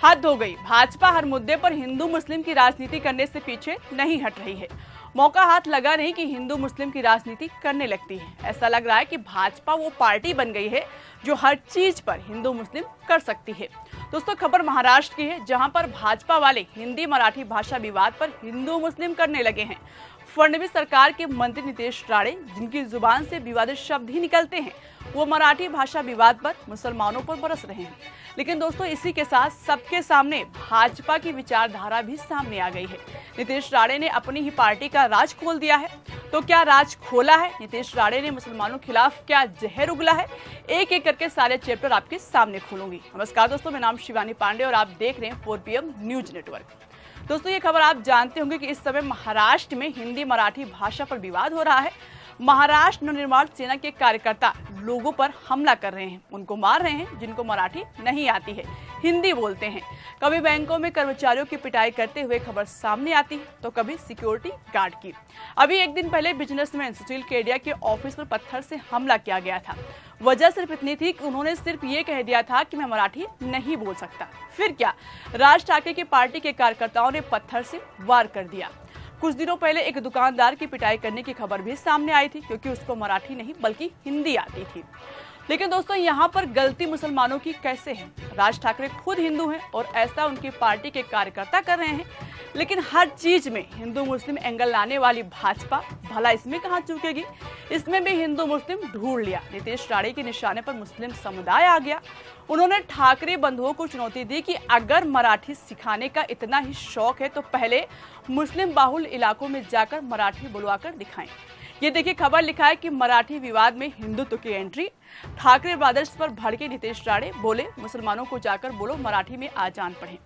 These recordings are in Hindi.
हद हो गई। भाजपा हर मुद्दे पर हिंदू मुस्लिम की राजनीति करने से पीछे नहीं हट रही है। मौका हाथ लगा नहीं कि हिंदू मुस्लिम की राजनीति करने लगती है। ऐसा लग रहा है कि भाजपा वो पार्टी बन गई है जो हर चीज पर हिंदू मुस्लिम कर सकती है। दोस्तों, खबर महाराष्ट्र की है, जहां पर भाजपा वाले हिंदी मराठी भाषा विवाद पर हिंदू मुस्लिम करने लगे हैं। फडणवीस सरकार के मंत्री नीतीश राणे, जिनकी जुबान से विवादित शब्द ही निकलते हैं, वो मराठी भाषा विवाद पर मुसलमानों पर बरस रहे हैं। लेकिन दोस्तों, इसी के साथ सबके सामने भाजपा की विचारधारा भी सामने आ गई है। नीतीश राणे ने अपनी ही पार्टी का राज खोल दिया है। तो क्या राज खोला है? नीतीश राणे ने मुसलमानों के खिलाफ क्या जहर उगला है? एक एक करके सारे चैप्टर आपके सामने खोलूंगी। नमस्कार दोस्तों, मेरा नाम शिवानी पांडे और आप देख रहे हैं 4 PM न्यूज नेटवर्क। दोस्तों, ये खबर आप जानते होंगे कि इस समय महाराष्ट्र में हिंदी मराठी भाषा पर विवाद हो रहा है। महाराष्ट्र नवनिर्माण सेना के कार्यकर्ता लोगों पर हमला कर रहे हैं, उनको मार रहे हैं जिनको मराठी नहीं आती है, हिंदी बोलते हैं। कभी बैंकों में कर्मचारियों की पिटाई करते हुए खबर सामने आती है, तो कभी सिक्योरिटी गार्ड की। अभी एक दिन पहले बिजनेसमैन सुशील केडिया के ऑफिस पर पत्थर से हमला किया गया था। वजह सिर्फ इतनी थी कि उन्होंने सिर्फ ये कह दिया था कि मैं मराठी नहीं बोल सकता। फिर क्या, राज ठाकरे की पार्टी के कार्यकर्ताओं ने पत्थर से वार कर दिया। कुछ दिनों पहले एक दुकानदार की पिटाई करने की खबर भी सामने आई थी, क्योंकि उसको मराठी नहीं बल्कि हिंदी आती थी। लेकिन दोस्तों, यहाँ पर गलती मुसलमानों की कैसे है? राज ठाकरे खुद हिंदू हैं और ऐसा उनकी पार्टी के कार्यकर्ता कर रहे हैं। लेकिन हर चीज में हिंदू मुस्लिम एंगल लाने वाली भाजपा भला इसमें कहाँ चूकेगी? इसमें भी हिंदू मुस्लिम ढूंढ लिया। नीतीश राणे के निशाने पर मुस्लिम समुदाय आ गया। उन्होंने ठाकरे बंधुओं को चुनौती दी कि अगर मराठी सिखाने का इतना ही शौक है तो पहले मुस्लिम बाहुल इलाकों में जाकर मराठी बुलवाकर दिखाएं। ये देखिए, खबर लिखा है कि मराठी विवाद में हिंदुत्व की एंट्री। ठाकरे ब्रदर्स पर भड़के नीतीश राणे, बोले मुसलमानों को जाकर बोलो मराठी में आजान पढ़ें।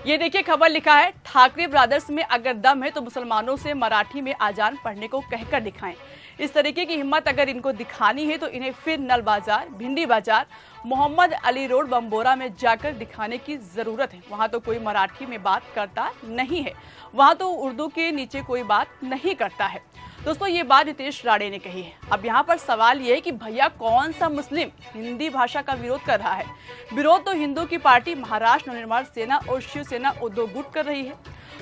ये देखिए, खबर लिखा है, ठाकरे ब्रदर्स में अगर दम है तो मुसलमानों से मराठी में आजान पढ़ने को कहकर दिखाएं। इस तरीके की हिम्मत अगर इनको दिखानी है तो इन्हें फिर नल बाजार, भिंडी बाजार, मोहम्मद अली रोड, बम्बोरा में जाकर दिखाने की जरूरत है। वहां तो कोई मराठी में बात करता नहीं है, वहां तो उर्दू के नीचे कोई बात नहीं करता है। दोस्तों, ये बात नीतीश राणे ने कही है। अब यहाँ पर सवाल ये है कि भैया कौन सा मुस्लिम हिंदी भाषा का विरोध कर रहा है? विरोध तो हिंदू की पार्टी महाराष्ट्र नवनिर्माण सेना और शिवसेना उद्धव गुट कर रही है।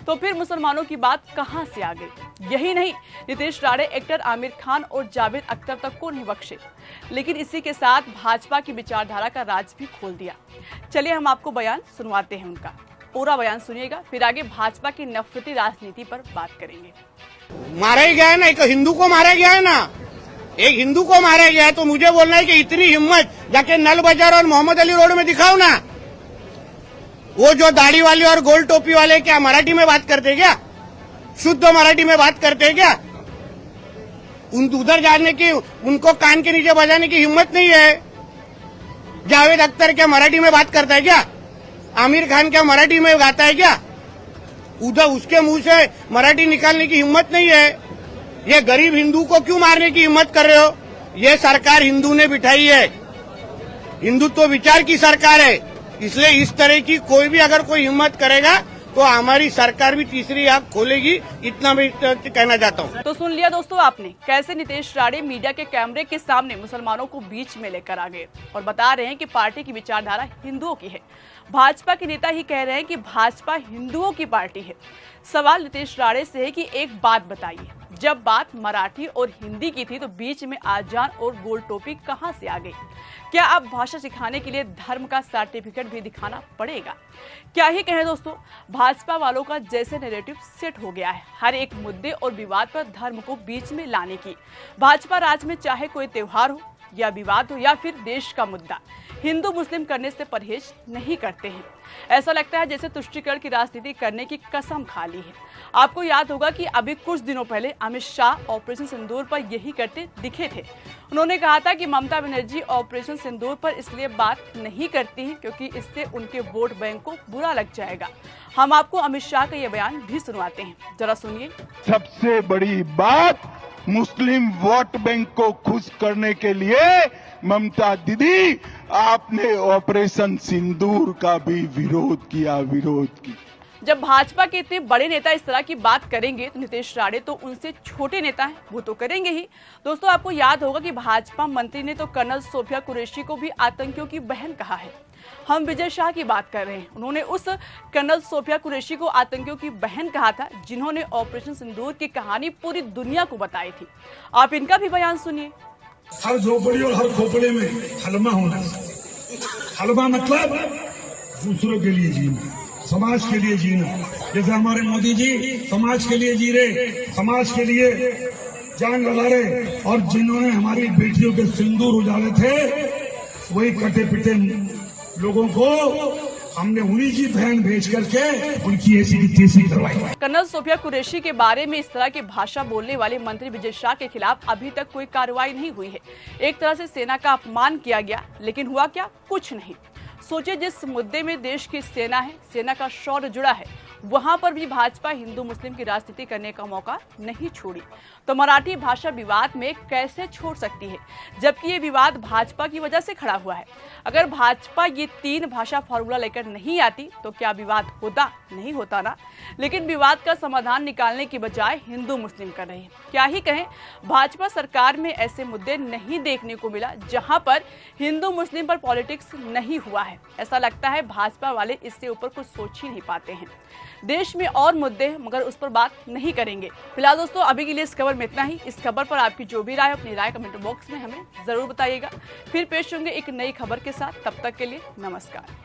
तो फिर मुसलमानों की बात कहां से आ गई? यही नहीं, नीतीश राणे एक्टर आमिर खान और जावेद अख्तर तक को नहीं बख्शे, लेकिन इसी के साथ भाजपा की विचारधारा का राज भी खोल दिया। चलिए हम आपको बयान सुनवाते हैं, उनका पूरा बयान सुनिएगा, फिर आगे भाजपा की नफरती राजनीति पर बात करेंगे। मारा ही गया है ना, एक हिंदू को मारा गया है ना, एक हिंदू को मारा गया है, तो मुझे बोलना है कि इतनी हिम्मत जाके नल बाजार और मोहम्मद अली रोड में दिखाओ ना। वो जो दाढ़ी वाले और गोल टोपी वाले क्या मराठी में बात करते क्या? शुद्ध मराठी में बात करते क्या? उधर जाने की, उनको कान के नीचे बजाने की हिम्मत नहीं है। जावेद अख्तर क्या मराठी में बात करता है क्या? आमिर खान क्या मराठी में गाता है क्या? उधर उसके मुंह से मराठी निकालने की हिम्मत नहीं है। ये गरीब हिंदू को क्यों मारने की हिम्मत कर रहे हो? ये सरकार हिंदू ने बिठाई है, हिंदुत्व विचार की सरकार है, इसलिए इस तरह की कोई भी अगर कोई हिम्मत करेगा तो हमारी सरकार भी तीसरी आंख खोलेगी, इतना मैं कहना चाहता हूँ। तो सुन लिया दोस्तों आपने, कैसे नीतीश राणे मीडिया के कैमरे के सामने मुसलमानों को बीच में लेकर आ गए और बता रहे हैं कि पार्टी की विचारधारा हिंदुओं की है। भाजपा के नेता ही कह रहे हैं कि भाजपा हिंदुओं की पार्टी है। सवाल नीतीश राणे से है कि एक बात बताइए, जब बात मराठी और हिंदी की थी तो बीच में आजान और गोल टोपी कहां से आ गई? क्या अब भाषा सिखाने के लिए धर्म का सर्टिफिकेट भी दिखाना पड़ेगा? क्या ही कहें दोस्तों, भाजपा वालों का जैसे नैरेटिव सेट हो गया है हर एक मुद्दे और विवाद पर धर्म को बीच में लाने की। भाजपा राज में चाहे कोई त्योहार हो या विवाद हो या फिर देश का मुद्दा, हिंदू मुस्लिम करने से परहेज नहीं करते हैं। ऐसा लगता है जैसे तुष्टीकरण की राजनीति करने की कसम खा ली है। आपको याद होगा कि अभी कुछ दिनों पहले अमित शाह ऑपरेशन सिंदूर पर यही करते दिखे थे। उन्होंने कहा था कि ममता बनर्जी ऑपरेशन सिंदूर पर इसलिए बात नहीं करती हैं क्योंकि इससे उनके वोट बैंक को बुरा लग जाएगा। हम आपको अमित शाह का ये बयान भी सुनवाते हैं, जरा सुनिए। सबसे बड़ी बात, मुस्लिम वोट बैंक को खुश करने के लिए ममता दीदी आपने ऑपरेशन सिंदूर का भी विरोध किया। जब भाजपा के इतने बड़े नेता इस तरह की बात करेंगे तो नीतीश राणे तो उनसे छोटे नेता हैं, वो तो करेंगे ही। दोस्तों, आपको याद होगा कि भाजपा मंत्री ने तो कर्नल सोफिया कुरैशी को भी आतंकियों की बहन कहा है। हम विजय शाह की बात कर रहे हैं। उन्होंने उस कर्नल सोफिया कुरैशी को आतंकियों की बहन कहा था, जिन्होंने ऑपरेशन सिंदूर की कहानी पूरी दुनिया को बताई थी। आप इनका भी बयान सुनिए। हर झोपड़ी और हर खोपड़े में हलमा होना चाहिए। हलमा मतलब दूसरों के लिए जीना, समाज के लिए जीना। जैसे हमारे मोदी जी समाज के लिए जी रहे, समाज के लिए जान लगा रहे, और जिन्होंने हमारी बेटियों के सिंदूर उजाले थे, वही कटे पिटे लोगों को हमने उन्हीं की बहन भेज करके उनकी ऐसी की तैसी करवाई। कर्नल सोफिया कुरैशी के बारे में इस तरह की भाषा बोलने वाले मंत्री विजय शाह के खिलाफ अभी तक कोई कार्रवाई नहीं हुई है। एक तरह से सेना का अपमान किया गया, लेकिन हुआ क्या? कुछ नहीं। सोचिए, जिस मुद्दे में देश की सेना है, सेना का शौर्य जुड़ा है, वहां पर भी भाजपा हिंदू मुस्लिम की राजनीति करने का मौका नहीं छोड़ी, तो मराठी भाषा विवाद में कैसे छोड़ सकती है, जबकि ये विवाद भाजपा की वजह से खड़ा हुआ है। अगर भाजपा ये 3 भाषा फॉर्मूला लेकर नहीं आती तो क्या विवाद होता? नहीं होता ना। लेकिन विवाद का समाधान निकालने की बजाय हिंदू मुस्लिम कर रहे हैं। क्या ही कहें, भाजपा सरकार में ऐसे मुद्दे नहीं देखने को मिला जहां पर हिंदू मुस्लिम पर पॉलिटिक्स नहीं हुआ है। ऐसा लगता है भाजपा वाले इससे ऊपर कुछ सोच ही नहीं पाते हैं। देश में और मुद्दे हैं, मगर उस पर बात नहीं करेंगे। फिलहाल दोस्तों, अभी के लिए इस खबर में इतना ही। इस खबर पर आपकी जो भी राय है, अपनी राय कमेंट बॉक्स में हमें जरूर बताइएगा। फिर पेश होंगे एक नई खबर के साथ। तब तक के लिए नमस्कार।